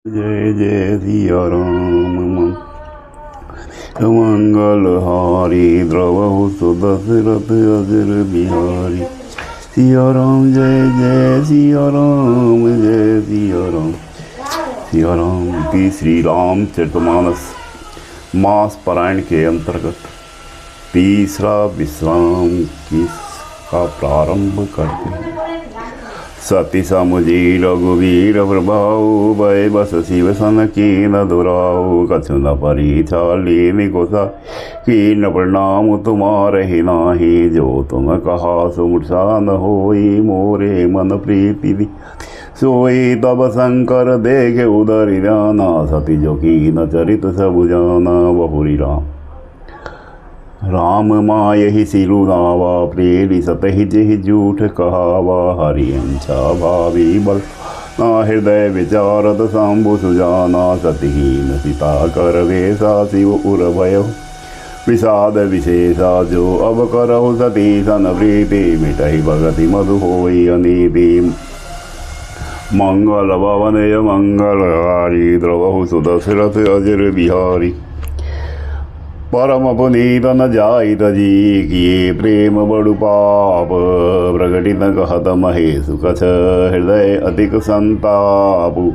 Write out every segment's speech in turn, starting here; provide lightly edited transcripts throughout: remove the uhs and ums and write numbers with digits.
जय जय सिया राम। मंगल हारी द्रवहु सुदशरथ अजर बिहारी। सिया राम जय जय सिया राम जय सिया राम। सिया राम की श्री रामचरितमानस मास पारायण के अंतर्गत तीसरा विश्राम की का प्रारंभ करते हैं। सती समुझी रघुवीर प्रभाऊ भय बस शिव सन की न दुराऊ कछु न परिछाली निकोसा की न प्रणाम तुम्हारे ही नाही जो तुम कहा सुमूर्छा न होई मोरे मन प्रीति दी सोई तब शंकर देखे उदर जाना सती जो की न चरित सब जाना बहुरी राम। राम माय ही सिरुनावा प्रेरी सतहि जेहि झूठ कहावा हरियंचा भावी बल ना हृदय विचारत शंभु सुजाना सतिहीन सीता कर वेसा शिव उर भयो विषाद विशेषा जो अब करहु सती सन प्रीति मिटहि भगति मधु होई अनीति। मंगल भवनय मंगलहारी द्रवहु सुदशरथ अजर बिहारी। परम पुनीत न जाइत जी किए प्रेम बड़ु पाप प्रकटित कहत महेशु कछ हृदय अधिक संतापु।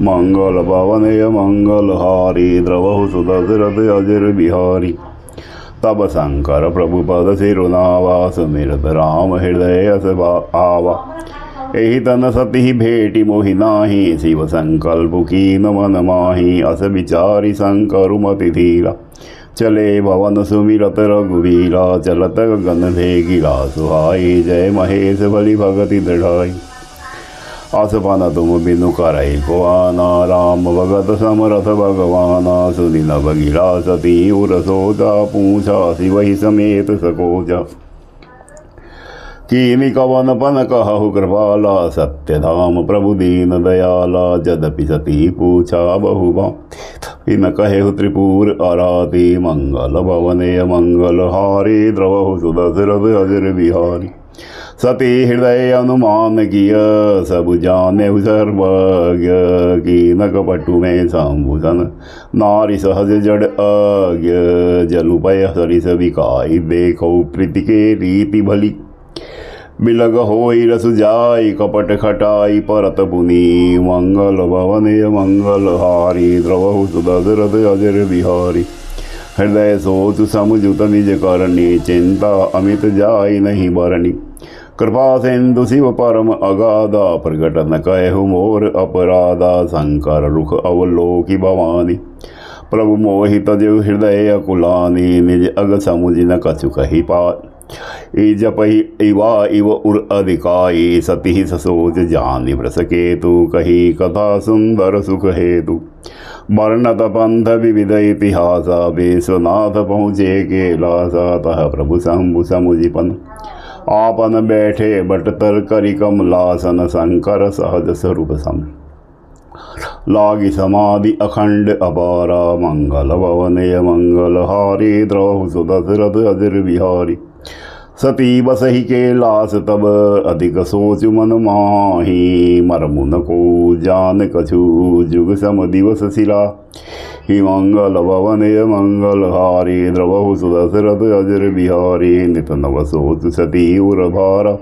मंगल भवनय मंगलहारी द्रवहु सुदशरथ अजर बिहारी। तब शंकर प्रभु पद सिरुनावा सुमिरत राम हृदय अस आवा। एहि तन सती भेटी मोहि नाही शिव संकल्प कीन मन माही। अस विचारी शंकर मति धीरा चले भवन सुमिरत रघुवीरा। चलत गगन भेगिरा सुहाई जय महेश बलि भगति दृढ़ाई। आसपाना तुम बिनु करई को आना राम भगत समरथ भगवाना। सुनि न बगिरा सती उर सोचा पूछा शिवहि समेत सकोचा। कीनि कवन पन कहु कृपाला सत्य धाम प्रभु दीन दयाला। यद्यपि सती पूछा बहुबा इन कहेहु त्रिपुर आराती। मंगल भवने मंगल हारी द्रवहु सुदशरथ अजर बिहारी। सती हृदय अनुमान किय सब जानेहु सर्वज्ञ। कीन कपटु में शंभुसन नारी सहज जड़ अज्ञ। जलुपय सरिस विकाई देखो प्रीति के रीति भली। बिलग होई रसु जाई कपट खटाई परत पुनी। मंगल भवने मंगल हारी द्रवहु सुदशरथ अजर बिहारी। हृदय सोच समुझुत निज करनी चिंता अमित जाई नहीं बरनी। कृपा सिंधु शिव परम अगाधा प्रकट न कहु मोर अपराधा। शंकर रुख अवलोकी भवानी प्रभु मोहित जो हृदय अकुलानी। निज अग समुझ न कछु कही पात जपहि इवा इव उर अधिकाई। सती ससोच जानि व्रस केतु कही कथा सुंदर सुख हेतु। वर्णत पंथ विविध इतिहासा विश्वनाथ पहुँचे के लासा। तह प्रभु शंभु समुझिपन आपन बैठे बट तर करि कमलासन। शंकर सहज स्वरूप सम लागी समाधि अखंड अपारा। मंगल भवने मंगल हारी द्रवहु सुदशरथ अजर बिहारी। सती बसहि के लास तब अधिक सोच मन माही। मरमुन को जान कछु जुग सम दिवस सिरा। ही मंगल भवने मंगल हारी द्रवहु सुदशरथ अजर बिहारी। नित नव सोच सती उर भारा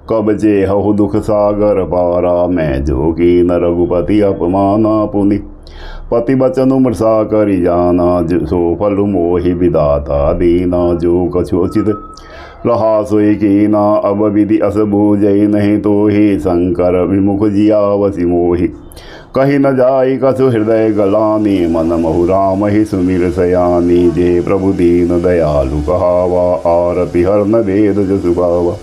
कब जेहु दुख सागर पारा। मैं जो की न रघुपति अपमाना पुनि पति बचन मृषा करि जाना। सो फल मोहि विदाता दीना जो कछुचित रहा सोई कीना। अब विधि अस बूझई नहीं तो ही शंकर विमुख जिया वसी मोहि। कहीं न जाई कछु हृदय गलानी मन महु राम ही सुमिर सयानी। जे प्रभु दीन दयालु कहावा आरति हरन वेद जसु भावा।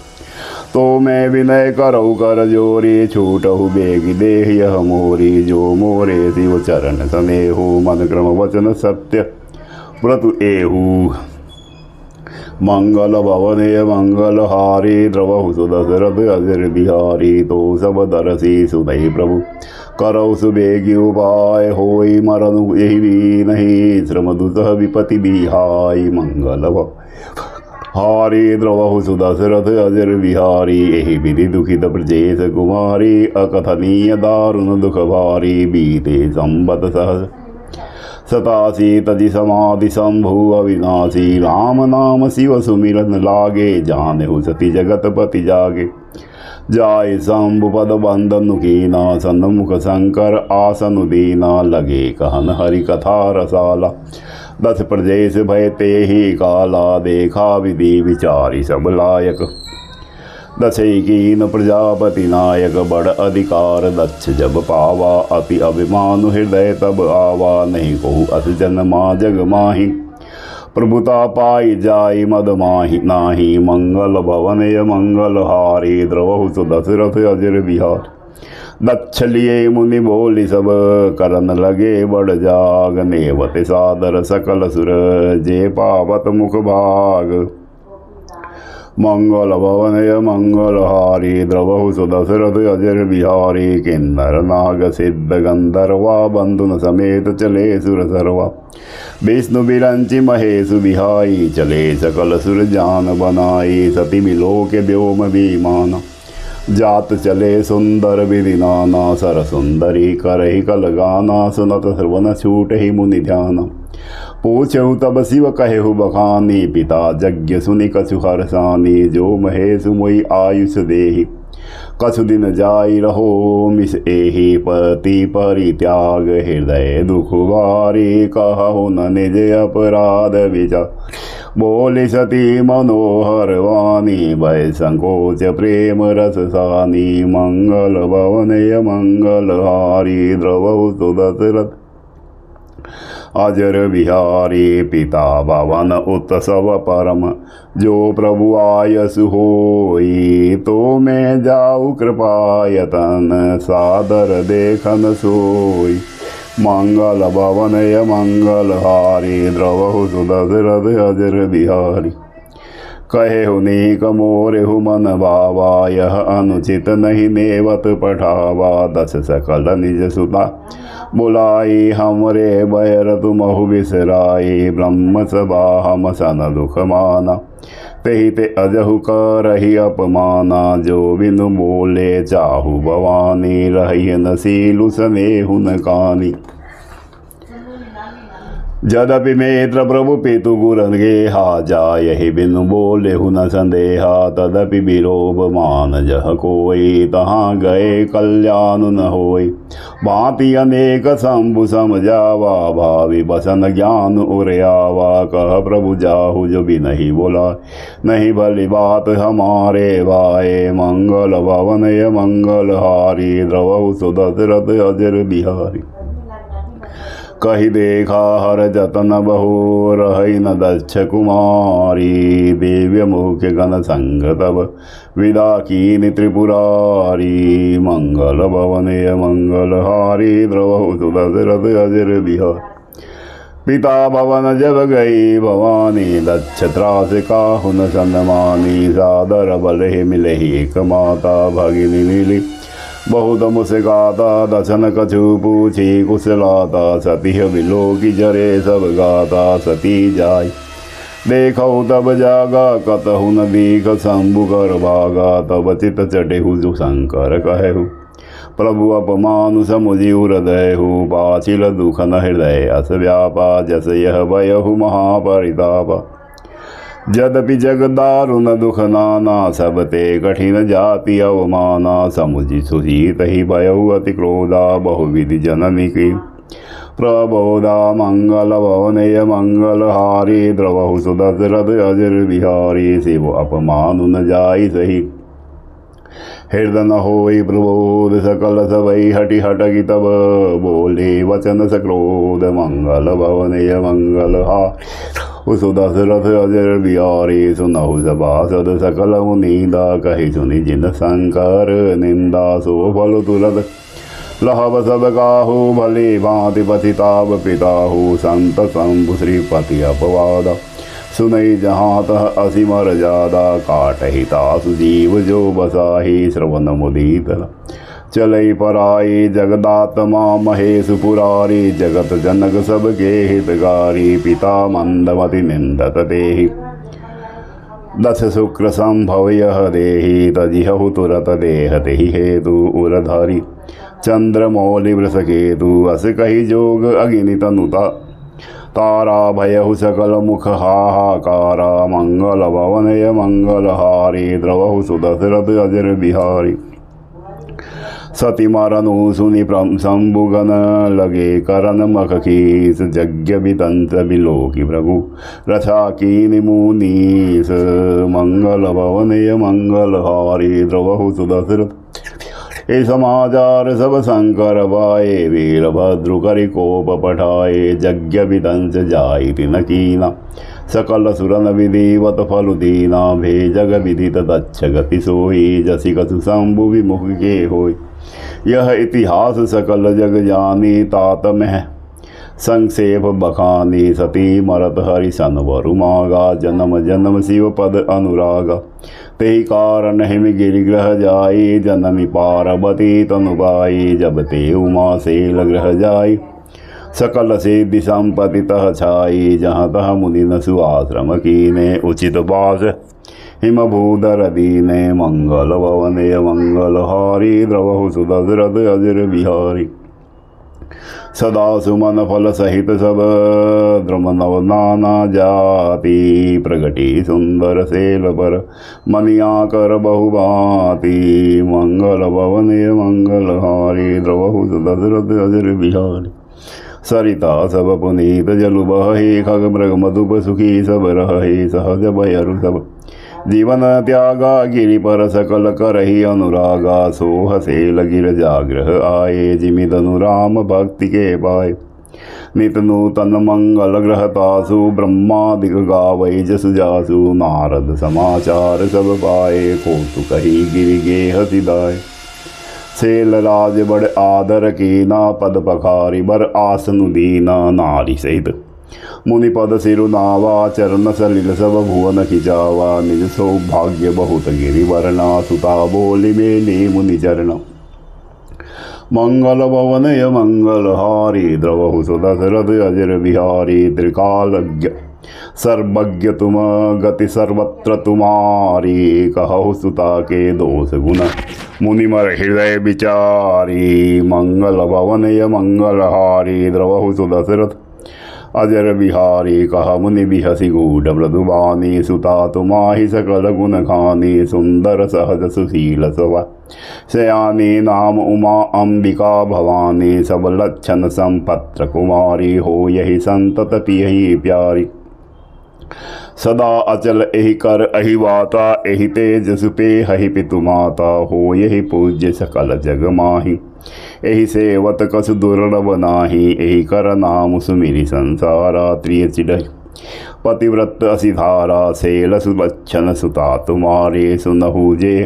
तो मैं विनय करऊ कर जोरी छूटहु बेगी देह यह मोरी। जो मोरे शिव चरण सनेहु मन क्रम वचन सत्य व्रतु एहु। मंगल भवने मंगल हारी द्रवहु सुदशरथ अजर बिहारी। तो सब दरसी सुदय प्रभु करौ सुबेगी उपाय। होई मरनु यही भी नहीं श्रम दुसह विपति बिहाई। मंगल हारी द्रवहु सुदशरथ अजर बिहारी। एहि विधि दुखित ब्रजेश कुमारी। अकथनीय दारुण दुख भारी। बीते संबत सहज सतासी तजि समाधि शंभु अविनाशी। राम नाम शिव सुमिरन लागे। जानहु सती जगत पति जागे। जाय शंभु पद बंदनु कीना। सन्मुख शंकर आसन दीना। लगे कहन हरि कथा रसाला। दस प्रदेश भय ते ही काला। देखा विधि विचारी सब लायक। दशई कीन प्रजापति नायक। बड़ अधिकार दक्ष जब पावा। अति अभिमान हृदय तब आवा। नहीं कहु अस जन्मा जग माहि। प्रभुता पाई जाई मद माहि नाही। मंगल भवनय मंगल हारी। द्रवहु सुदशरथ अजर बिहार। दक्ष लिए मुनि बोली सब। करन लगे बड़ जाग। नेवत सादर सकल सुर। जे पावत मुख भाग। मंगल भवनय मंगल हारी। द्रवहु सुदशरथ अजर बिहारी। किन्नर नाग सिद्ध गंधर्वा। बंधुन समेत चले सुर सर्वा। विष्णु बिरंचि महेशु बिहाई। चले सकल सुर जान बनाई। सती बिलोक व्योम विमान। जात चले सुंदर विधि नाना। सर सुंदरी करहि कल गाना। सुनत श्रवण छूट ही मुनि ध्यान। पूछहु तब शिव कहेहु बखानी। पिता यज्ञ सुनि कछु हरसानी। जो महेशु मोहि आयुष देहि। कछु दिन जाई रहो मिस एहि। पति परित्याग हृदय दुख भारी। कहु न निज अपराध विचार। बोली सती मनोहर वाणी। भय संकोच प्रेम रस सानी। मंगल भवनय मंगल हारी। द्रवहु सुदशरथ अजर बिहारी। पिता भवन उत्सव परम। जो प्रभु आयसु होई। तो मैं जाऊ कृपायतन। सादर देखन सोई। मंगल भवनय मंगल हारी। द्रवहु सुदशरथ अजर बिहारी। कहेहु नीक मोरेहु मन भावा। यह अनुचित नहीं नेवत पठावा। दस सकल निज सुता बुलाई। हमरे बैर तुमहु बिसराई। ब्रह्म सभा हम सन दुख माना। तेहि ते अजहु करहि अपमाना। जो बिनु बोले चाहु भवानी। रहि न सीलु स्नेहु न कानी। यद्यपि मित्र प्रभु पितु गुरन गेहा। जायहि बिनु बोलेहु न संदेहा। तदपि विलोभ मान जह कोई। तहाँ गए कल्याण न होई। भांति अनेक शंभु समझावा। भावी बसन ज्ञान उरयावा। कह प्रभु जाहु जो भी नहीं बोला। नहीं भली बात हमारे भाए। मंगल भवनय मंगल हारी। द्रवहु सुदशरथ अजर बिहारी। कही देखा हर जतन बहु। रहि न दक्ष कुमारी। दिव्य मुख्य गण संग तब। विदा कीनि त्रिपुरारी। मंगल भवनय मंगल हारी। द्रवहु सुदशरथ अजर बिहारी। पिता भवन जब गई भवानी। दक्ष त्रास काहु न सन्मानी। सादर बलहि मिलहि एक माता। भगिनी मिली बहुत मुस्काता। दसन कछु पूछी कुशलाता। सती बिलोकी जरे सब गाता। सती जाय देखो तब जागा। कतहु न दीख शंभु कर भागा। तब चित चटेहु जो शंकर कहेहु। प्रभु अपमान समुझि हृदयहु। पाचिल दुख न हृदय अस व्यापा। जस यह भयहु महापरितापा। यद्यपि जग दारुण दुख नाना। सब ते कठिन जाति अवमाना। समुझि सुशीत ही भयहु अति क्रोधा। बहुविधि जननी की प्रबोधा। मंगल भवनय मंगल हारी। द्रवहु सुदशरथ अजर बिहारी। शिव अपमान न जाई सही। हृदय न होई प्रबोध। सकल सबई हटि हटकी तब। बोले वचन सक्रोध। मंगल भवनय मंगल हारी। सुदशरथ अजर बिहारी। सुनहु सभासद सकल मुनींदा। कहि सुनि जिन शंकर निंदा। सो फल तुरत लहब सब काहू। भली भांति पतिताप पिताहु। संत शंभु श्रीपति अपवादा। सुनई जहाँ तह असी मर जादा। काटहि तासु जीव जो बसाही। श्रवण मुदीतर चलई पराई। जगदात्मा महेश पुरारी। जगत जनक सबके हितकारी। पिता मंदमति निंदत तेहि। दश शुक्र संभव यह देहि तजिहु तुरत देह तेहि हेतु उरधारी चंद्र मौलि वृष केतु अस कही जोग अग्नि तनुता तारा भयहु सकल मुख हाहाकारा मंगल भवनय मंगल हारी द्रवहु सुदशरथ अजर बिहारी सती मरनु सुनि शंभुगन लगे करन मख कीस यज्ञ विदंत बिलोकी प्रभु रथा की मुनीस मंगल भवनय मंगल हारी द्रवहु सुदशरथ ए समाचार सब शंकर बाए वीरभद्रु करि कोप पठाए यज्ञ विदंस जाई तिन कीना सकल सुरन विधिवत फलु दीना भेजग विदित दक्ष गति सोई जसी कसु शंभु विमुख के होई यह इतिहास सकल जग जानी तात में संक्षेप बखानी सती मरत हरि सन वरु मागा जन्म जन्म शिव पद अनुरागा ते कारण हिम गिरिग्रह जाई जनमी पार्वती तनुबाई जब ते उमा सेल ग्रह जाई सकल सिद्धि संपत्ति तह छाई जहाँ तह मुनि न सुआश्रम कीने उचित बास हिम भूधर दीने मंगल भवने मंगल हारी द्रवहु सुदशरथ अजर बिहारी सदा सुमन फल सहित सब द्रुम नव नाना जाति प्रगति सुंदर सेल पर मनिया कर बहुभाति मंगल भवने मंगल हारी द्रवहु सुदशरथ अजर बिहारी सरिता सब पुनीत जलु बहे खग मृग मधुप सुखी सब रहे सहज भयरु सब जीवन त्यागा गिरि पर सकल करहि अनुरागा सोह से लगिर जाग्रह आए जिमि तनु राम भक्ति के पाए नित नूतन मंगल ग्रहतासु ब्रह्मादिक गावै जसु जासु नारद समाचार सब पाए कौतुक कही गिरि गेह सिदाय सेल राज बड़ आदर कीना पद पखारी बर आसनु दीना नारी सहित मुनि पद सिरुनावा चरण सलिल सब भुवन खिंचावा निज सौभाग्य बहुत गिरि वरना सुता बोली मेली मुनि चरण मंगल भवनय मंगल हारी द्रवहु सुदशरथ अजर बिहारी त्रिकालज्ञ सर्वज्ञ तुम गति सर्वत्र तुम्हारी कहु सुता के दोष गुण मुनिमर हृदय विचारी मंगल भवनय मंगल हारी द्रवहु सुदशरथ अजर बिहारी कह मुनि बिहसी गूढ़ मृदुबानी सुता तुमाहि सकल गुण खानी सुंदर सहज सुशील सवा शयानी नाम उमा अंबिका भवानी सब लक्षण संपत्र कुमारी हो यही संतत पियही प्यारी सदा अचल एहि कर अहि वाता एहि तेज सुपे हहि पितु माता हो यही पूज्य सकल जग माहि एहि सेवत कस दुर्लभ नाही एहि कर नाम सुमिरि संसारा त्रिय चिड़हि पतिव्रत असिधारा सेल सुलक्षण सुता तुम्हारे सुनहु जे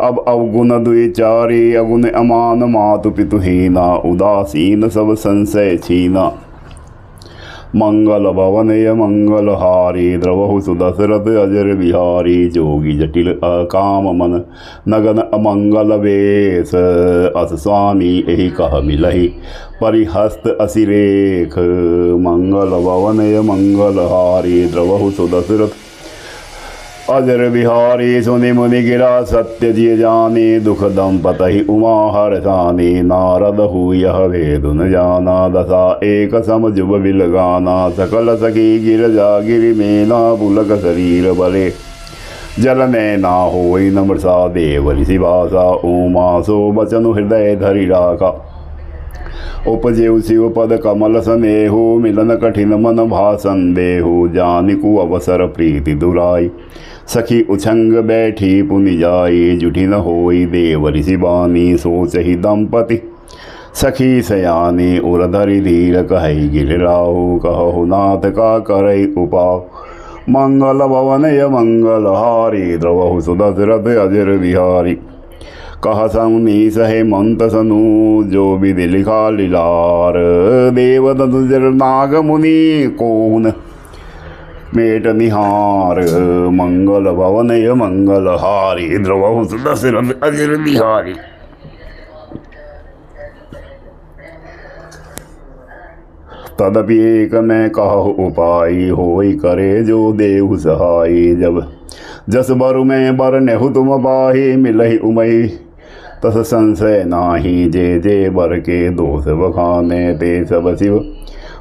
अब अवगुण द्विचारी अगुण अमान मातु पितुहीना उदासीन सब संशय छीना मंगल भवनय मंगल हारी द्रवहु सुदशरथ अजर बिहारी जोगी जटिल अकाम मन नगन अमंगल वेश अस स्वामी एहि कह मिलहि परिहस्त असिरेख मंगल भवनय मंगल हारी द्रवहु सुदशरथ अजर बिहारी सुनि मुनि गिरा सत्य जिय जानी दुख दंपतहि उमा हरसानी नारद हु यह भेदु न जाना दशा एक सम जुब बिलगाना सकल सखी गिर जा गिरि मेना पुलक शरीर बले जल में ना होई नमृषा देव ऋषि भाषा उमा सो बचनु हृदय धरि राखा उपजेउ शिव पद कमल स्नेहु मिलन कठिन मन भाषण देहु जानिकु अवसर प्रीति दुराई सखी उछंग बैठी पुनि जाई जुठी न होई देव ऋषि बानी सोचहि दंपति सखी सयानी उरधरि धीर कहई गिरिराहु कहु नाथ का करई उपाव मंगल भवनय मंगल हारी द्रवहु सुदशरथ अजर बिहारी कह समुनि सहे मंत सनु जो विधि लिखा लीलार देव दनुजर नाग मुनि कौन मेट निहार मंगल भवनय मंगल हारी द्रवहु सुदशरथ अजर बिहारी तदपि एक मैं कहु उपाय होई करे जो देव सहाय जब जस बरु में बर नेहु तुम बाही मिलहि उमई तस संशय नाही जे जे बर के दोष बखाने ते सब शिव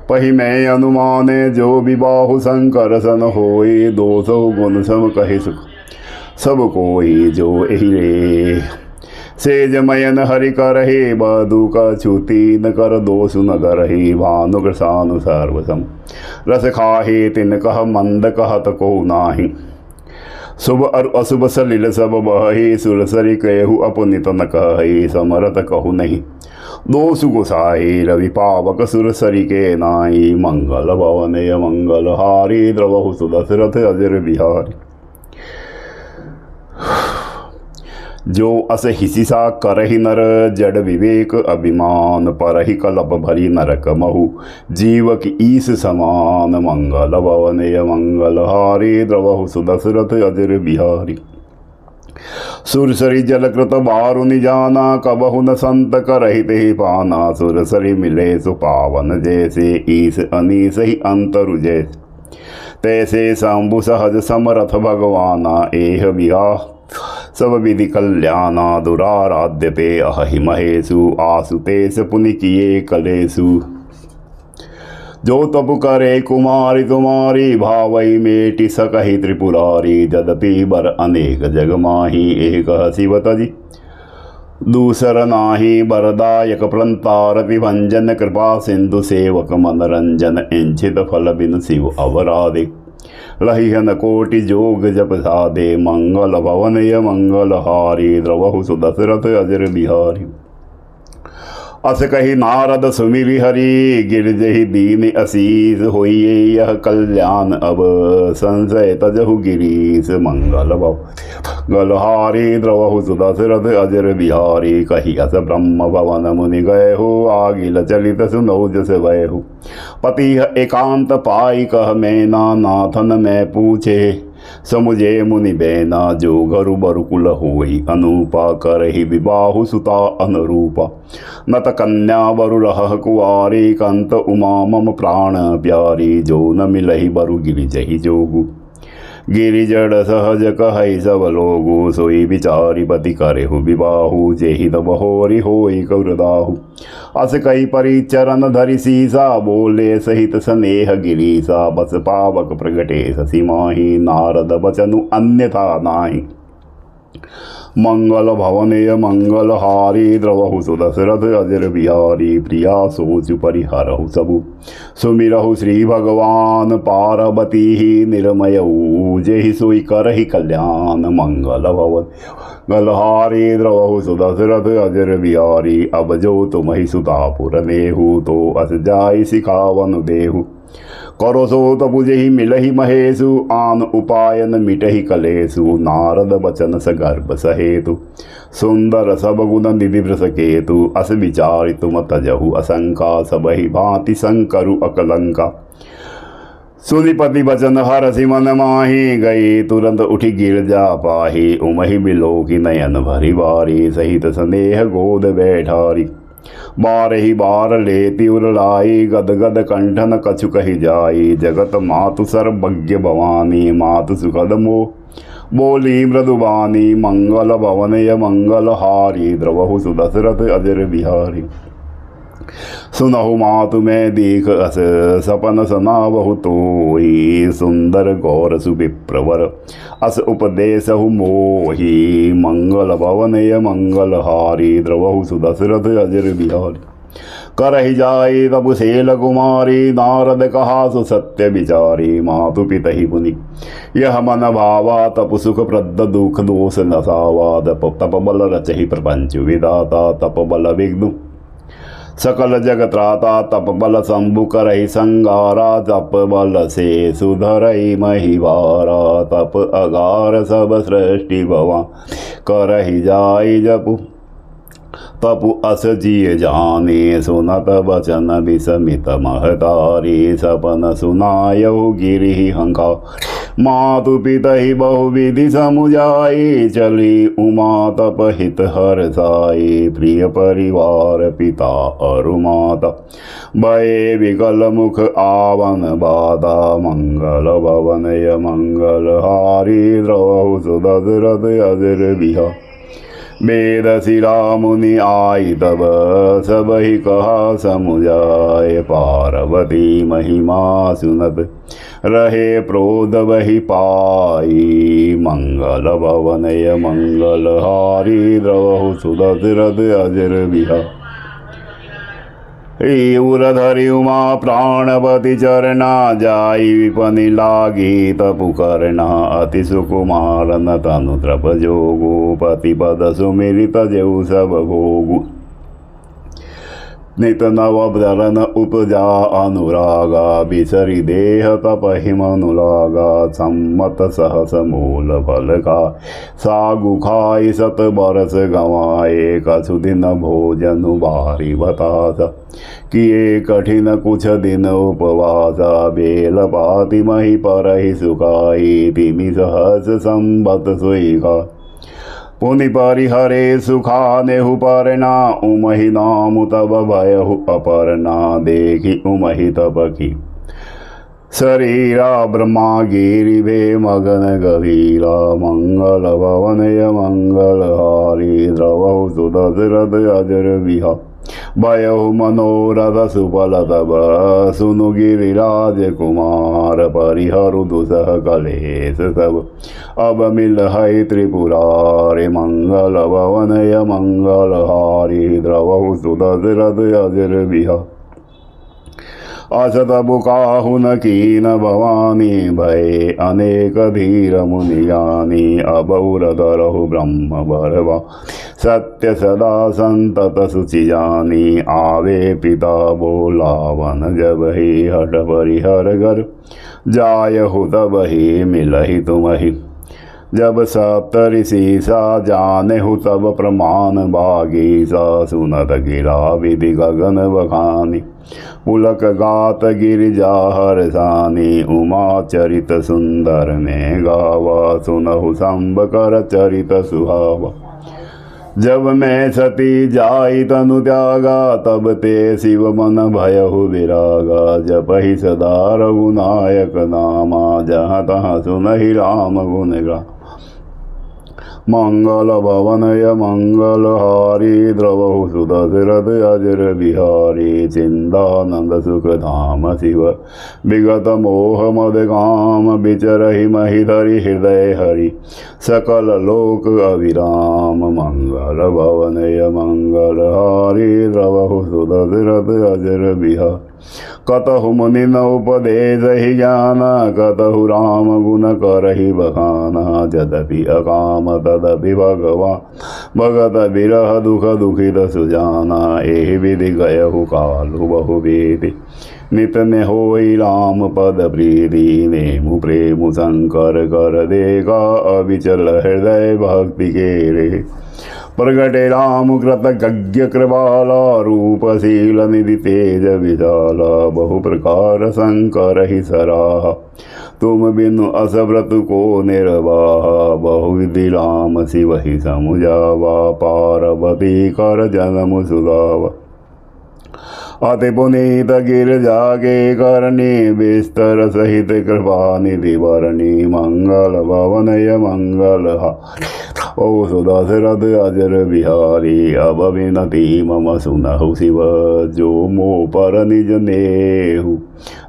पही मैं अनुमाने जो विबाहु शंकर सन होई दोषो गुण सम कहि सुख सब कोई जो एहि रे सेज मयन हरि करहि बधु का छुति न कर दोष न करहि भानु कृषानु सर्वसम रस खाहि तिन कह मंद कहत को नाही शुभ और अशुभ सलिल सब बहि सुरसरी कहु अपनित न कहि समरत कहु नहीं दोषु गोसाई रवि पावक सुरसरी के नाई मंगल भवनय मंगल हारी द्रवहु सुदशरथ अजर बिहारी जो अस हिसिसा करहि नर जड़ विवेक अभिमान परहि कलप भरी नरक महु जीव की ईस समान मंगल भवनय मंगल हारी द्रवहु सुदशरथ अजर बिहारी सुरसरी जलकृत बारु निजाना कबहु न संत करहित ही पाना सुरसरी मिले सुपावन जैसे ईस अनीस ही अंतरु जैसे तैसे शंभु सहज समरथ भगवाना एह विहा सब विधि कल्याणा दुराराध्य पे अहि महेशु आसुतेश पुनि किए कलेशु जो तप करे कुमारी तुम्हारी भावई मेटि सकहि त्रिपुरारी जदपि बर अनेक जग माही एक शिव तजी दूसर नाही बरदायक प्रंतारति भंजन कृपा सिंधु सेवक मनरंजन इंचित फल बिन शिव अवराधिक लहिहन कोटि जोग जप साधे मंगल भवनय मंगल हारी द्रवहु सुदशरथ अजर बिहारी अस कही नारद सुमिरि हरि गिरजहि दीन असीस होइए यह कल्याण अब संशय तजहु गिरीश मंगल मंगल हारी द्रवहु सुदशरथ अजर बिहारी कही अस ब्रह्म भवन मुनि गए हो आगिल चलित सुनौ जस भय हो पति एकांत पाई कह मैं नाथन में पूछे समुझे मुनि बैना जो गरु बरुकुल होई अनुपा करहि विबाहु सुता अनुरूपा नत कन्या बरु रह कुआरी कंत उमा मम प्राण प्यारी जो न मिलहि बरु गिरिजहि जोगु गिरि जड़ सहज कहै सब लोगु सोई विचारी पति करेहु विबाहु जेहि तब होरी होई कौरदाहु अस कई परि चरण धरि सीसा बोले सहित स्नेह गिरीसा बस पावक प्रगटे शशि माही नारद बचनु अन्यथा नाही मंगल भवनय मंगल हारी द्रवहु सुदशरथ अजर बिहारी प्रिया सोचु परिहरहु सबु सुमिरहु श्री भगवान पार्वती ही निर्मयऊ जेहि सोई करहि कल्याण मंगल भवन गलहारी द्रवहु सुदशरथ अजर बिहारी अब जो तुमहि सुतापुर नेहु तो अस जाई सिखावन देहु करो सो तबु जेहि मिलहि महेशु आन उपायन मिटहि कलेशु नारद बचन सगर्भ सहेतु सुंदर सब गुण निधि वृष केतु अस विचारि तुम तजहु असंका सबहि भांति संकरु अकलंका सुनिपति बचन हरसि मन माही गई तुरंत उठी गिरजा पाही उमहि बिलोकी नयन भरी बारी सहित स्नेह गोद बैठारी बार ही बार लेती उरलाई गद गद कंठन कछु कही जाई जगत मातु सर्वज्ञ भवानी मातु सुखद मोह बोली मृदुबानी मंगल भवनय मंगल हारी द्रवहु सुदशरथ अजर बिहारी सुनहु मातु में दीख अस सपन सनावहु तोई सुंदर गौर सुविप्रवर अस उपदेशहु मोही मंगल भवनय मंगल हारी द्रवहु सुदशरथ अजर बिहारी करहि जाई तब सेल कुमारी नारद कहा सु सत्य विचारी मातु पितहि मुनि यह मन भावा तप सुख प्रद दुख दोष नसावा तप बल रचहि प्रपंच विदाता तप बल विघ्नु सकल जगत त्राता तप बल शंभु करहि संगारा तप बल से सुधरहि महिवारा तप अगार सब सृष्टि भवा करहि जाई जपु तपु अस जिय जाने, सुनत बचन विस्मित महतारी। सपन सुनायहु गिरि हंकार, मातु पितहि बहुविधि समुझाई। चली उमा तप हित हरसाई, प्रिय परिवार पिता अरु माता। भये विकल मुख आवन बाधा, मंगल भवनय मंगल हारी। द्रवहु सुदशरथ अजर बिहार, वेद शिरा मुनि आई तब, सबहि कहा समुझाए। पार्वती महिमा सुनत रहे क्रोध वही पाई। मंगल भवनय मंगल हारी, द्रवहु सुदशरथ अजर बिहार। उरधरि उमा प्राणपति चरना, जाई विपनि लागी तपु करना। अति सुकुमार न तनु त्रप जोगु, पति पद सुमिरित जेउ सब भोगु। नित नव धरन उपजा अनुरागा, बिसरि देह तपहि मनु लागा। सम्मत सहस मूल फल का, सागु खाई सत बरस गंवाए। कछु दिन भोजनु बारी बतासा, किए कठिन कुछ दिन उपवासा। बेल पाति मही परहि सुखाई, तिमि सहस संबत सोई खाई। पुनि परिहरे सुखानेहु परना, उमहि नाम तब भयहु अपर्णा। देखी उमहि तब की शरीरा, ब्रह्मा गिरि भे मगन गभीरा। मंगल भवनय मंगल हारी, द्रवहु सुदशरथ अजर बिहार। भयहु मनोरथ सुफल तब, सुनु गिरिराज कुमार। परिहरु दुसह कलेश सब, अब मिल है त्रिपुरारे। मंगल भवनय मंगल हारी, द्रवहु सुदशरथ अजर बिहार। असत बुकाहु न कीन भवानी, भय अनेक धीर मुनि ज्ञानी। अबौर धरहु ब्रह्म बरवा, सत्य सदा संतत सुचि जानी। आवे पिता बोलावन, जब ही हट परिहर घर। जायहु तब ही मिलहि तुमहि, जब सप्तऋषि सा। जानेहु तब प्रमाण भागीसा, सुनत गिरा विधि गगन बखानी। पुलक गात गिरिजा हरसानी, उमा चरित सुंदर में गावा। सुनहु शंभ कर चरित सुहावा, जब मैं सती जाई तनु त्यागा। तब ते शिव मन भयहु विरागा, जपहि सदा रघुनायक नामा। जहाँ तहाँ सुनहि राम गुण गा। मंगल भवनय मंगल हारी, द्रवहु सुदशरथ अजर बिहारी। चिंतानंद सुख धाम शिव, विगत मोह मद काम। विचरहि महिधरि हृदय हरि, सकल लोक अविराम। मंगल भवनय मंगल हारी, द्रवहु सुदशरथ अजर बिहारी। कतहु मुनि न उपदेशहि ज्ञान, कतहु राम गुण करहि बखाना। यद्यपि अकाम तदपि भगवान, भगत विरह दुख दुखित सुजाना। एहि विधि गयहु कालु बहुविधि, नित ने होई राम पद प्रीति। नेमु प्रेमु शंकर कर देगा, अविचल हृदय भक्ति के रे। प्रगटे राम कृतज्ञ कृपाला, रूपशील निधि तेज विशाला। बहु प्रकार शंकर ही सराहा, तुम बिनु असव्रत को निर्वाह। बहुविधि राम शिव ही समुझावा, पार्वती कर जन्म सुधावा। अति पुनीत गिरजा के करनी, बिस्तर सहित कृपा निधि वरणी। मंगल भवनय मंगल हारी, ओ सुदशरथ अजर बिहारी। अब विनती मम सुनहु शिव, जो मो पर निज नेहु।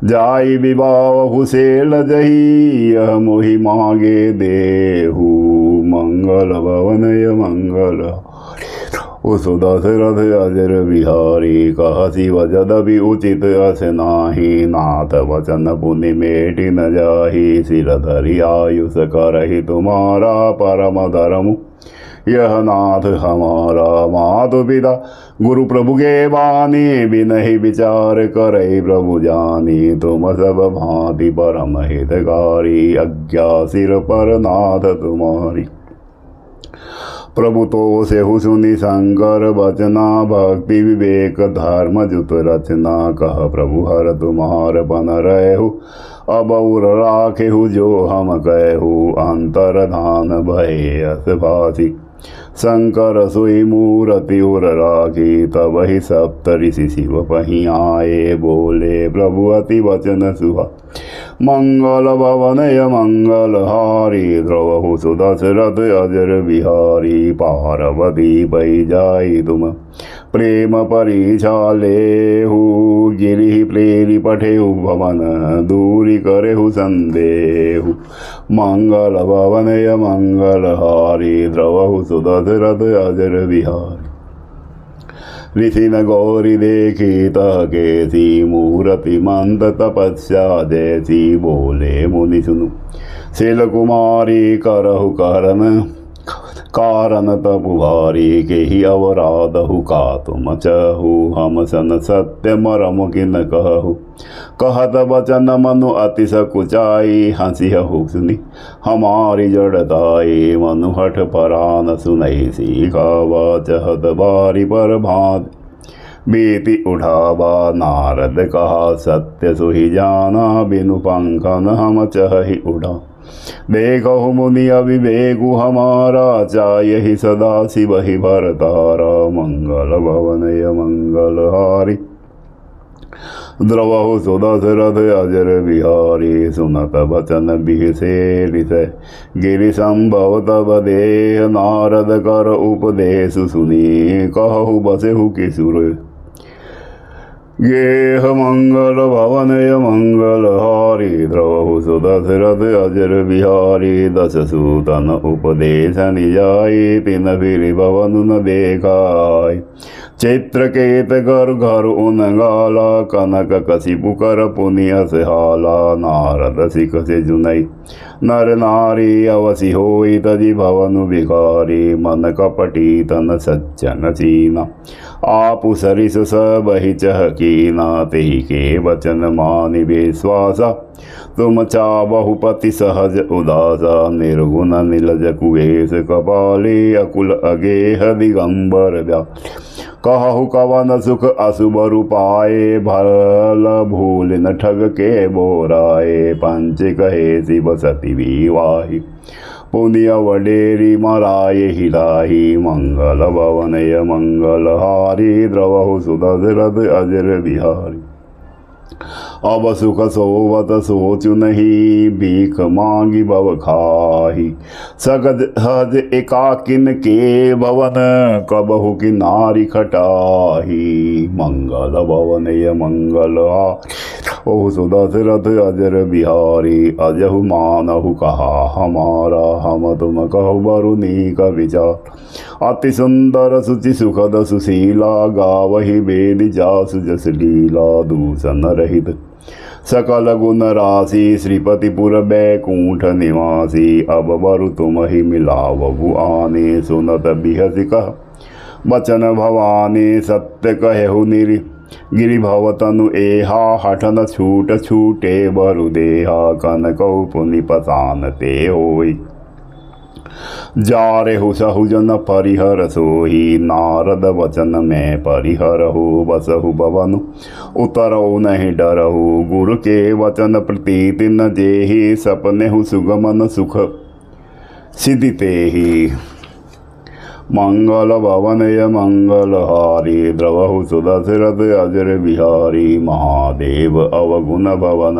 जाई विवाहु सेल जही, यह मोहि मांगे देहु। मंगल भवनय मंगल ओ सुदशरथ अजर बिहारी। कह शिव जदपि उचित अस नाही, नाथ वचन पुनि मेटि न जाही। सिर धरि आयुष करहि तुम्हारा, परम धर्म यह नाथ हमारा। मातु पिता गुरु प्रभु के बानी, बिनहि विचार करहि प्रभु जानी। तुम सब भांति परम हितकारी, आज्ञा सिर पर नाथ तुम्हारी। प्रभु तो सेहु सुनि शंकर बचना, भक्ति विवेक धर्म जुत रचना। कह प्रभु हर तुम्हार बन रहेहु, अब उर राखेहु जो हम कहु। अंतर धान भय अस भासी, शंकर सोई मूरति उर राखी। तब ही सप्त ऋषि शिव पही आए, बोले प्रभु अति वचन सुहा। मंगल भवनय मंगल हारी, द्रवहु सुदशरथ अजर बिहारी। पार्वती पै जाई तुम प्रेम परीक्षा लेहु, गिरि प्रेरि पठेहु भवन, दूरी करेहु संदेहु। मंगल भवनय मंगल हारी, द्रवहु सुदशरथ अजर बिहारी। ऋषि न गौरी देखी तह कैसी, मूरति मंद तपस्या जैसी। बोले मुनि सुनु शील कुमारी, करहु करन कारण तपु भारी। के ही अवराधहु का तुम चहु, हम सन सत्य मरम किन कहु। कहत बचन मनु अति सकुचाई, हंसिहु सुनि हमारी जड़ताई। मनु हठ परान सुनई सीखावा, चहत बारी पर भात बीति उठावा। नारद कहा सत्य सुहि जाना, बिनु पंखन हम चहि उड़ा। देखो मुनि अविवेकु हमारा, चायहि सदा शिव ही भरतारा। मंगल भवनय मंगल हारी, द्रवहु सुदशरथ अजर बिहारी। सुनत बचन बिहसे ऋषय गिरि संभव तब देह, नारद कर उपदेश सुनी। कहु बसेहु किशोर गेह, मंगल भवनय मंगल हारी। द्रवहु सुदशरथ अजर बिहारी। दस सूतन उपदेश निजाई, तिन फिर भवन न देखाई। चित्रकेत घर घर उन गाला, कनक कशिपु कर पुनियस हाला। नारद सिख से जुनई नर नारी, अवसि होई तजि भवन भिखारी। मन कपटी तन सज्जन चीना, आपु सरिस सब ही चहकीना। तेहि के वचन मानि विश्वासा, तुम चाबहु पति सहज उदासा। निर्गुण नीलज कुवेश कपाली, अकुल अगेह दिगंबर व्या। कहु कवन सुख अशुभ रूपाए, भल भूल न ठग के बोराए। पंच कहे शिव सती विवाही, पुण्य वडेरी मराये हिलाही। मंगल भवनय मंगल हारी, द्रवहु सुदशरथ अजर बिहारी। अब सुख सोवत सोचु नहीं, भीख मांगी भव खाही। सगज हज एकाकिन के भवन, कबहु की नारी खटाही। मंगल भवनय मंगल ओ सुदशरथ अजर बिहारी। अजहु मानहु कहा हमारा, हम तुम कहु बरुनी का विचार। अति सुंदर सुचि सुखद सुशीला, गावहि वेद जासु जस लीला। दूषण रहित सकल गुण राशि, श्रीपतिपुर बैकुंठ निवासी। अब बरु तुम ही मिलावहु आने, सुनत बिहसि कह बचन भवानी। सत्य कहेहु निरि गिरि भवतनु एहा, हठ न छूट छूटे बरु देहा। कनकौ पुनि पसानते होई, जारेहु सहुजन परिहर सोही। नारद वचन में परिहरहु, बसहु भवन उतरहु नहीं डरहु। गुरु के वचन प्रतीति न जेहि, सपनेहु सुगमन सुख सिद्धि तेहि। मंगल भवनय मंगल हारी, द्रवहु सुदशरथ अजर बिहारी। महादेव अवगुण भवन,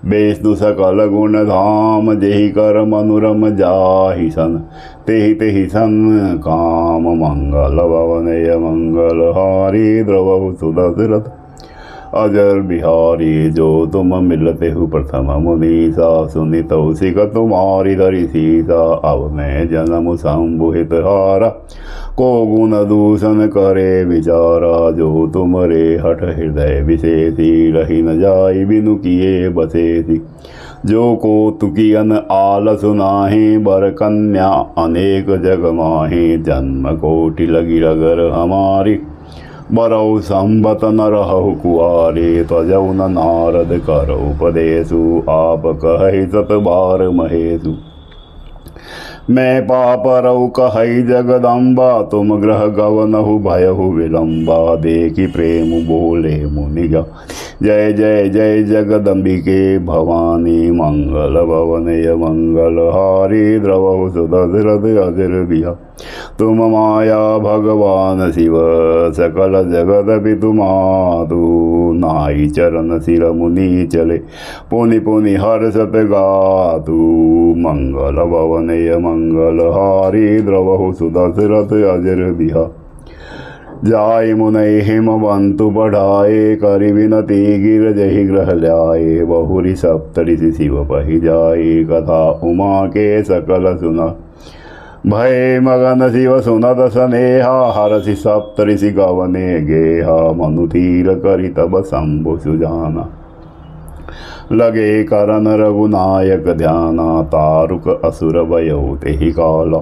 विष्णु सकल गुण धाम। जेहि कर मनुरम जाहि सन, तेहि तेहि सन काम। मंगल भवनय मंगल हारी, द्रवहु सुदशरथ अजर बिहारी। जो तुम मिलते हो प्रथम मुनीसा, सुनितौ सिख तुम्हारी धरि सीसा। अब मैं जन्म संबुहित हारा, को गुण दूषण करे विचारा। जो तुमरे हठ हृदय विशेषी, रही न जाई बिनु किए बसेसी। जो को तुकियन आल सुनाहे, बर कन्या अनेक जग माहे। जन्म कोटि लगी रगर हमारी, बरौ संबत न रहु कुआरे। त्वजौ न नारद कर उपदेशु, आप कहि सत बार महेशु। मैं पापरऊ कहई जगदम्बा, तुम ग्रह गवनहु भयहु विलम्बा। देखी प्रेम बोले मुनिगा, जय जय जय जगदम्बिके भवानी। मंगल भवनय मंगल हारी, द्रवहु सुदशरथ अजर बिहा। तुम माया भगवान शिव, सकल जगत पितु मातु। नाई चरण सिर मुनि चले, पुनि पुनि हर्षत गातु। मंगल भवनय मंगल हारी, द्रवहु सुदशरथ अजर बिहा। जाय मुनय हिमवंतु बढ़ाए, करि विनति गिर जहि ग्रह ल्याए। बहुरी सप्तऋषि शिव पहि जाए, कथा उमा के सकल सुना। भय मगन शिव सुनत स्नेहा, हरषि सप्तऋषि गवने गेहा। मनु तीर करि तब शंभु सुजाना, लगे करन रघुनायक ध्याना। तारुक असुर भयउ तेहि काला,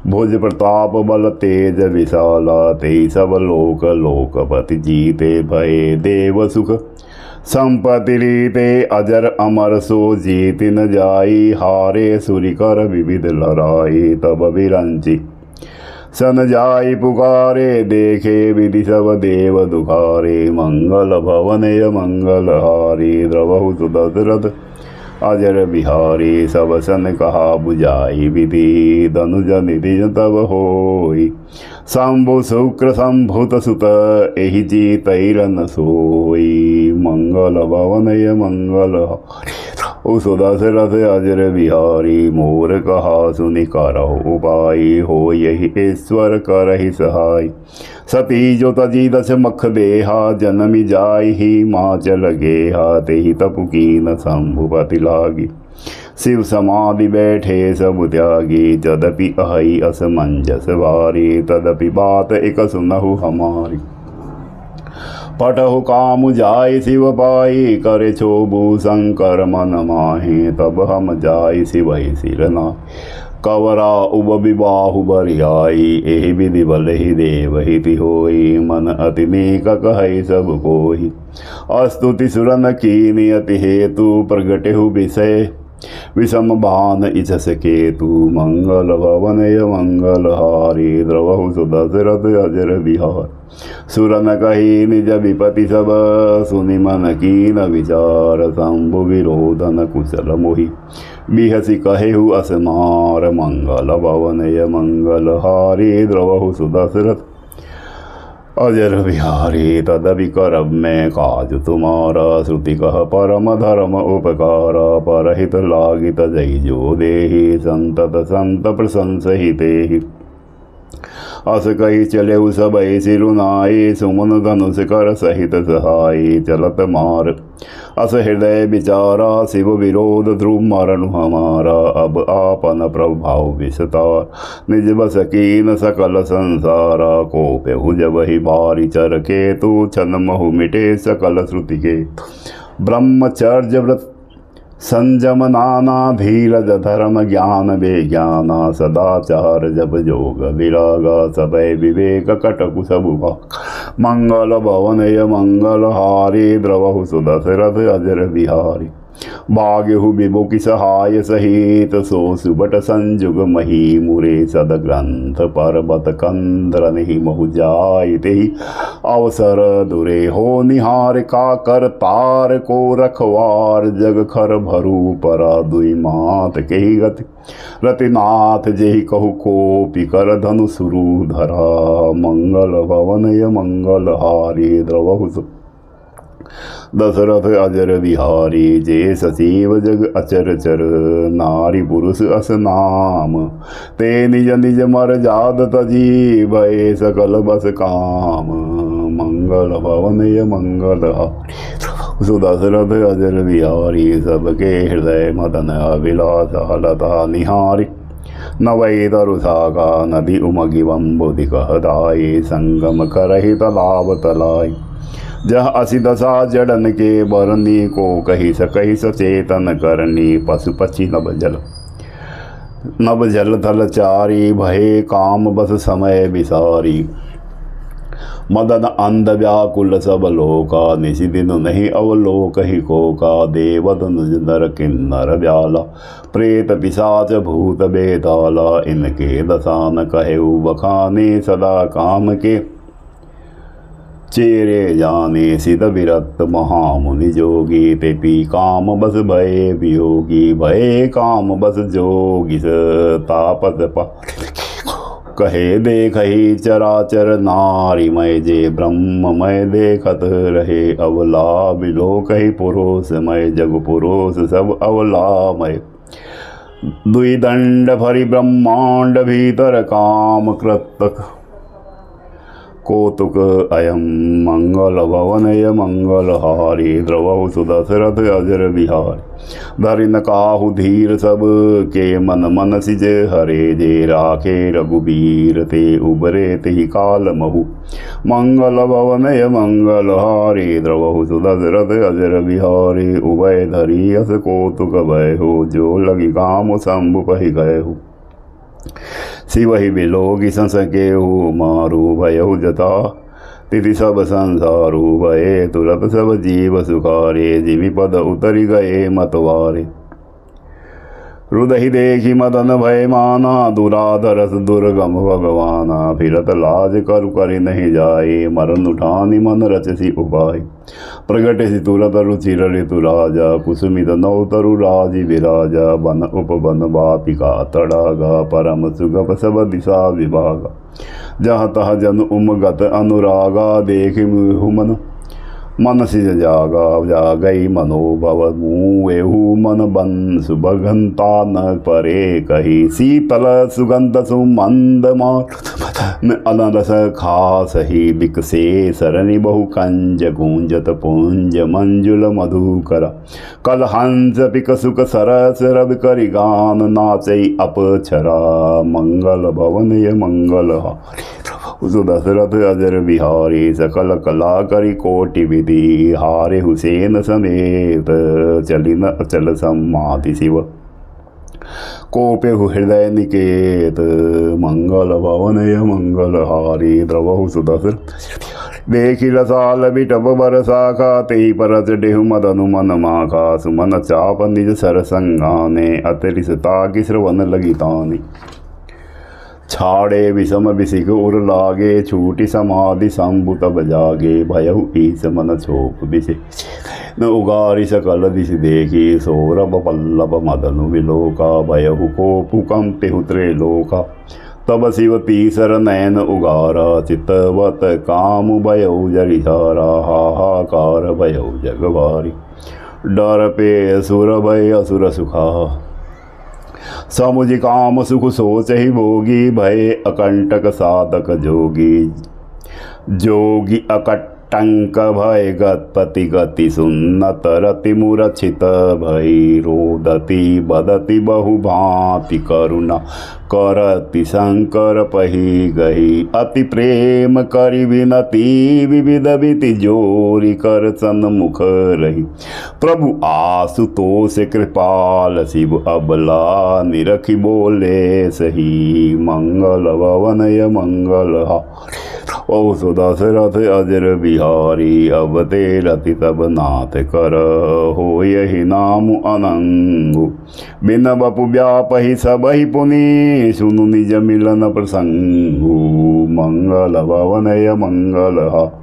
भुज प्रताप बल तेज विशाला। तेहि सब लोक लोकपति जीते, भये देव सुख संपत्ति लीते। अजर अमर सो जीति न जाई, हारे सुरि कर विविध लड़ाई। तब विरंचि सन जाई पुकारे, देखे विधि सब देव दुखारे। मंगल भवनय मंगल हारी, द्रवहु सुदशरथ अजर बिहारी। सब सन कहा बुझाई विधि, धनुज निधि तब होई। शंभु शुक्र शंभुत सुत, एहि जीतैर न सोई। मंगल भवनय मंगल हारी, ओ सुदशरथ अजर बिहारी। मोर कहा सुनि करहु उपाय, हो यही ईश्वर करहि सहाय। सती जो तजी दश मख देहा, जनमि जाहि माचल गेहा। तेहि तपु कीन शंभुपति लागी, शिव समाधि बैठे सब त्यागी। जदपि अहि असमंजस वारी, तदपि बात एक सुनहु हमारी। पटहु काम जाय शिव पाई, करे क्षोभु शंकर मन माहि। तब हम जाय शिवहि सिर नाहि, कवरा उब विबाहु बरियाई। एहि विधि भलहि देव हिति होई, मन अति नेक कहै सब कोई। अस्तुति सुरन कीनि अति हेतु, प्रगटेहु विषय विषम बान इछस केतु। मंगल भवनय मंगल हारी, द्रवहु सुदशरथ अजर बिहार। सुर न कही निज विपति सब, सुनि मन कीन विचार। शंभु विरोधन कुशल मोहि, बिहसि कहेहु असमार। मंगल भवनय मंगल हारी, द्रवहु सुदशरथ अजर बिहारी। तदपि करब मैं काज तुम्हारा, श्रुति कह परम धर्म उपकारा। परहित लागित जय जो देहि, संतत संत प्रशंसहि तेहि। अस कही चले सबई सिरुनाई, सुमन धनुष कर सहित सहाई। चलत मार अस हृदय विचारा, शिव विरोध ध्रुव मरण हमारा। अब आपन प्रभाव विस्तार, निज बस कीन सकल संसारा। कोपेहु जबहि बारी चर केतु, छन महु मिटे सकल श्रुति के। ब्रह्मचर्य व्रत संयम नाना, धीरज धर्म ज्ञान विज्ञाना। सदाचार जप जोग विरागा, सबय विवेक कटकु सबु भाग। मंगल भवनय मंगल हारी, द्रवहु सुदशरथ अजर बिहारी। भाग्यहु विभु की सहाय सहित, सो सुबट संजुग मही। मुरे सद ग्रंथ पर्वत कंद्र नहीं महु जाय। तेहि अवसर दुरे हो निहार, का कर तार को रखवार। जग खर भरू परा दुई मात, केहि गति रतिनाथ। जेहि कहु कोपि कर धनु सुरु धरा। मंगल भवनय मंगल हारी, द्रवहु दशरथ अजर बिहारी। जे सचिव जग अचर चर, नारी पुरुष अस नाम। ते निज निज मर जाद तजी, भय सकल बस काम। मंगल भवनय मंगल हारी, सुदशरथ अजर बिहारी। सबके हृदय मदन अभिलाष, लता निहारी। नवै तरुसागा नदी उमगि बंबुधि कहदाई। संगम करहि तालाब तलाई, जह असी दशा जड़न के बरनी। को कही सकही सचेतन करनी, पशु पक्षी नभ जल थल चारी। भये काम बस समय विसारी। मदन अंध व्याकुल सब लोका, निशि दिन नहीं अवलोक ही कोका। देव धनुज नर किन्नर ब्याला, प्रेत पिशाच भूत बेताला। इनके दसान कहेउ बखाने, सदा काम के चेरे जाने। सिद्ध विरक्त महामुनि जोगी, ते पी काम बस भय वियोगी। भय काम बस जोगी, तापस पा कहे देखहि चराचर नारीमय। जे ब्रह्ममय देखत रहे अवला, बिलोकहि पुरुषमय। जग पुरुष सब अवलामय। द्विदंड भरि ब्रह्मांड भीतर, काम कृतक कौतुक अयम। मंगल भवनय मंगल हारी, द्रवहु सुदशरथ अजर बिहारी। धरिन काहु धीर सब के, मन मन सिज हरे। जे राखे रघुबीर, ते उबरे ते काल महु। मंगल भवनय मंगल हारी, द्रवहु सुदशरथ अजर बिहारी। उभय धरी अस कौतुक भयहु, जो लगी काम शंभु पहि गयहु। शिवहि बिलोकि संसकेहु, मारु भयहु जता तिथि सब संसारु। भये तुरत सब जीव सुखारे, जिमि पद उतरि गए मतवारे। हृदय देखि मदन भय माना, दुराधरस दुर्गम भगवाना। फिरत लाज करु करि नहीं जाए, मरन उठानी मन रचसी उपाय। प्रगटि तुरत रुचिर ऋतु राजा, कुसुमित नवतरु राजि विराजा। बन उपवन वापिका तड़ागा, परम सुगम सब दिशा विभागा। जहाँ तहाँ जन उमगत अनुरागा, देखि मुहु मन मन सिज जागा। जागई मनोभव मुएहु, मन बन सुभगंता न परे कही। शीतल सुगंध सुमंद मार अनरस खासहि, बिकसे सरनि बहु कंज। गूंजत पुंज मंजुल मधुकर, कल हंस पिक सुख सरस। रवि करि गान नाचई अपछरा, मंगल भवनय मंगल हारी। दशरथ अजर बिहारी, सकल कला करि कोटि विधि। हारे हुसैन समेत, चली न अचल समाधि शिव। कोपेहु हृदय निकेत, मंगल भवनय मंगल हारी। द्रवहु सुदशरथ देखि रसाल बिटप बरसाखा, तेहि पर चढ़ेहु मदनु मन माखा। सुमन चाप निज सर संगाने, अतरिसता की श्रवण लगी तानी। छाड़े विषम विशिख उर लागे, छूटी समाधि शंभु तब जागे। भयहु ईश मन छोप विषे न उगारी, सकल दिश देखी। सौरभ पल्लव मदनु विलोका, भयहु कोपु कंपिहु त्रैलोका। तब शिव तीसर नयन उगारा, चितवत काम भयहु जरिहारा। हाहाकार भयहु जगवारी, डर पे असुर भय असुर सुखा। समुझ काम सुख सोच ही भोगी, भय अकंटक साधक जोगी। जोगी अकटंक भय गति गति, सुन्नत रति मूर्छित भई। रोदति बदति बहु भांति, करुणा करति शंकर पही गही। अति प्रेम करि विनती, विविध विधि जोरी कर सन्मुख रही। प्रभु आशुतोष कृपाल, शिव अबला निरखि बोले सही। मंगल भवनय मंगल हारी, ओ दशरथ अजर बिहारी। अब ते रति तब नाथ कर, हो यही नाम अनंगु। बिन बपु व्यापहि सबहि पुनि, सुनु निज मिलन प्रसंगु। मंगल भवनय मंगल हारी,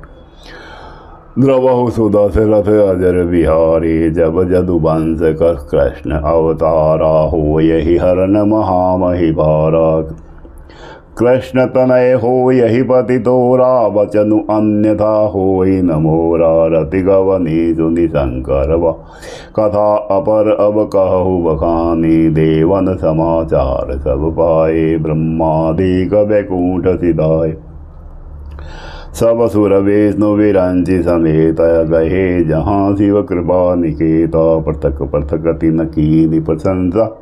द्रवहु सुदशरथ अजर बिहारी। जब जदुवंश कर कृष्ण अवतारा, हो यही हरन महामहि भारा। कृष्ण तनय हो यही पति तोरा, वचनु अन्यथा होई न मोरा। रति गवनी सुनि शंकर कथा, अपर अब कहु बखानी। देवन समाचार सब पाए, ब्रह्मादि वैकुंठ सिधाए। सब सुर विष्णु विरंचि समेत, गहे जहाँ शिव कृपा निकेता। पृथक पृथक तिन कीनि प्रशंसा,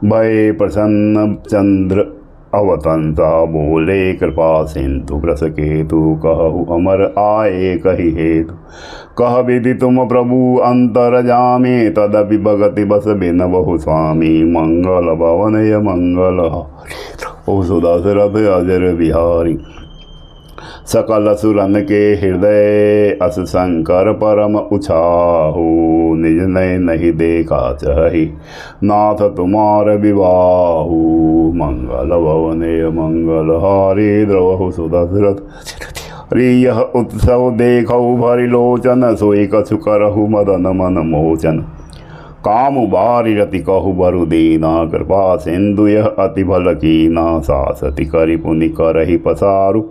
भय प्रसन्न चंद्र अवतंसा। बोले कृपा सिंधु व्रस केतु, कहु अमर आए कहि हेतु। कह विधि तुम प्रभु अंतर जामे, तदपि भगति बस बिन बहु स्वामी। मंगल भवनय मंगल हारी, ओ दशरथ अजर बिहारी। सकल सुरन के हृदय अस शंकर परम उछाहु। निज नय नहीं देखा चाहि नाथ तुम्हार विवाहु। मंगल भवने मंगल हारी द्रवहु सुदशरथ यह उत्सव देखौ भरि लोचन। सोई कछु करहु मदन मन मोचन। काम बारी रति कहु बरु दीना। कृपा सिंधु यह अति भल कीना। सासति करि पुनि करहि पसारु।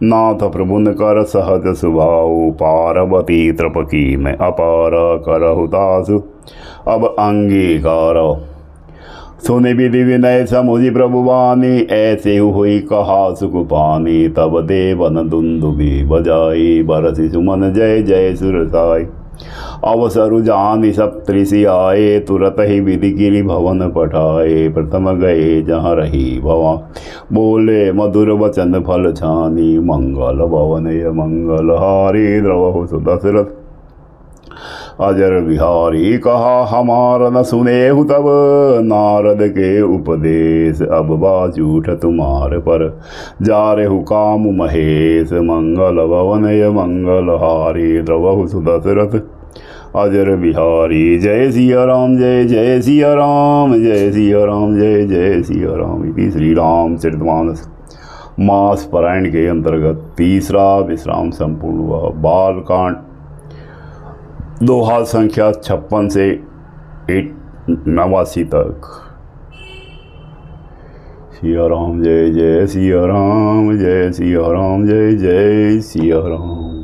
नाथ प्रभुन कर सहज सुभाऊ। पार्वती तृपकी में अपार करहु तासु। अब अंगीकार सुनि विधि विनय समुझि प्रभु बानी। ऐसे हुई कहा सुख पानी। तब देवन दुंदुभि बजाई। बरसि सुमन जय जय सुर साई। अवसरु जानि सप्तऋषि आए। तुरत ही विधि गिरि भवन पठाए। प्रथम गए जहाँ रही भवा। बोले मधुर वचन फल छानी। मंगल भवनय मंगल हारी द्रवहु सुदशरथ अजर बिहारी। कहा हमार न सुनेहु तब नारद के उपदेश। अब बाजूठ तुम्हार पर जारेहु काम महेश। मंगल भवनय मंगल हारी द्रवहु सुदशरथ अजर बिहारी। जय सिया राम जय जय सिया राम जय सिया राम जय जय सिया राम। इति श्री रामचरितमानस मास पारायण के अंतर्गत तीसरा विश्राम संपूर्ण हुआ। बालकांड दोहा संख्या 56 से 89 तक। सिया राम जय जय सिया राम जय सिया राम जय जय सिया राम।